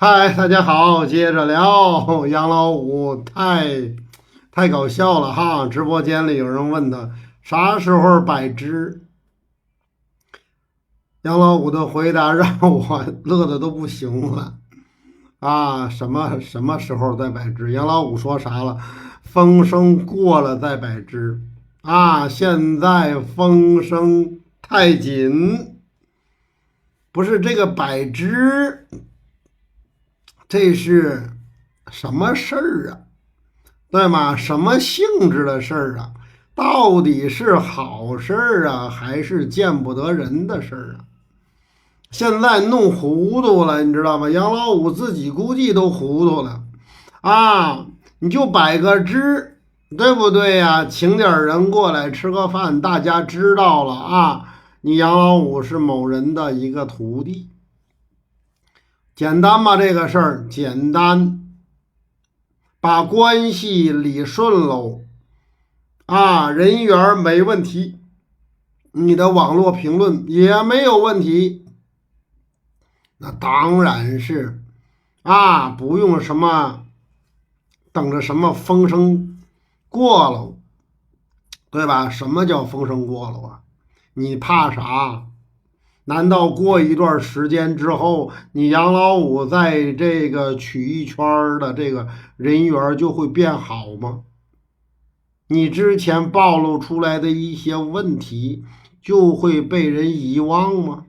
嗨，大家好，接着聊杨老五，太搞笑了哈！直播间里有人问他啥时候摆支，杨老五的回答让我乐的都不行了啊！什么时候再摆支？杨老五说啥了？风声过了再摆支啊！现在风声太紧，不是这个摆支，这是什么事儿啊？对吗？什么性质的事儿啊？到底是好事儿啊，还是见不得人的事儿啊？现在弄糊涂了，你知道吗？杨老五自己估计都糊涂了啊！你就摆个支，对不对呀？请点人过来吃个饭，大家知道了啊，你杨老五是某人的一个徒弟，简单吗？这个事儿简单，把关系理顺喽。啊，人缘没问题，你的网络评论也没有问题，那当然是啊，不用什么等着什么风声过了，对吧？什么叫风声过了啊？你怕啥？难道过一段时间之后，你杨老五在这个曲艺圈的这个人缘就会变好吗？你之前暴露出来的一些问题就会被人遗忘吗？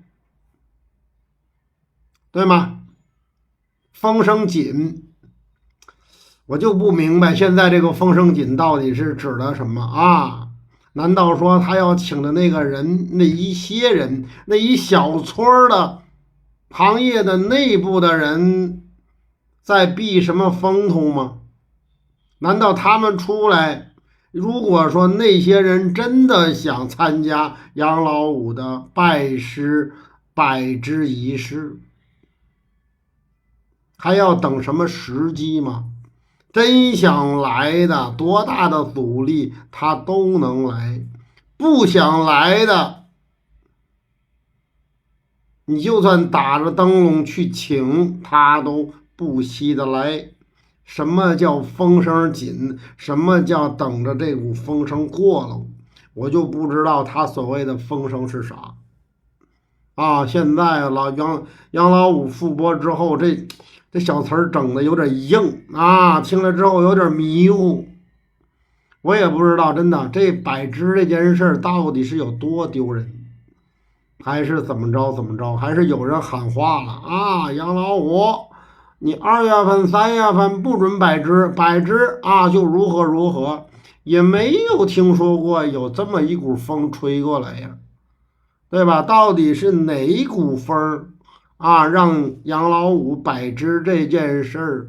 对吗？风声紧，我就不明白现在这个风声紧到底是指的什么啊？难道说他要请的那个人，那一些人，那一小撮的行业的内部的人在避什么风头吗？难道他们出来，如果说那些人真的想参加杨老五的拜师拜之仪式，还要等什么时机吗？真想来的，多大的阻力他都能来；不想来的，你就算打着灯笼去请，他都不稀得来。什么叫风声紧？什么叫等着这股风声过了？我就不知道他所谓的风声是啥啊！现在杨老五复播之后，这小词儿整的有点硬啊，听了之后有点迷糊。我也不知道，真的这摆支这件事到底是有多丢人，还是怎么着，还是有人喊话了啊？杨老五，你2月份、3月份不准摆支，摆支啊就如何如何，也没有听说过有这么一股风吹过来呀，对吧？到底是哪一股风啊，让杨老五摆支这件事儿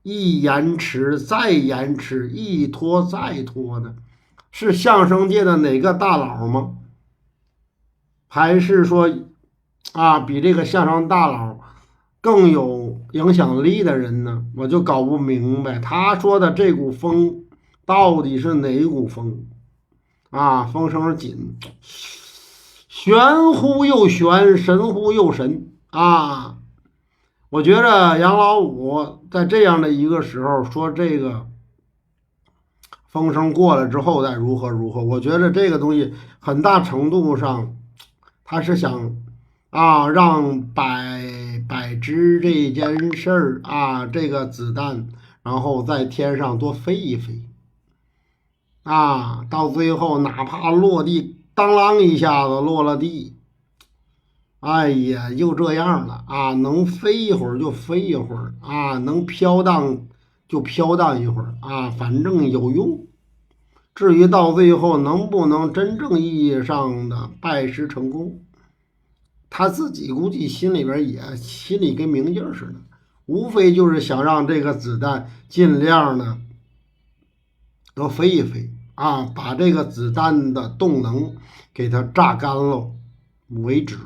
一延迟再延迟，一拖再拖的？是相声界的哪个大佬吗？还是说啊，比这个相声大佬更有影响力的人呢？我就搞不明白，他说的这股风到底是哪股风啊？风声紧，玄乎又玄，神乎又神啊！我觉着杨老五在这样的一个时候说这个风声过了之后再如何如何，我觉得这个东西很大程度上他是想啊让摆支这件事儿啊，这个子弹然后在天上多飞一飞啊，到最后哪怕落地当啷一下子落了地，哎呀，就这样了啊！能飞一会儿就飞一会儿啊，能飘荡就飘荡一会儿啊，反正有用。至于到最后能不能真正意义上的拜师成功，他自己估计心里边也心里跟明镜似的，无非就是想让这个子弹尽量的多飞一飞啊，把这个子弹的动能给它榨干了为止。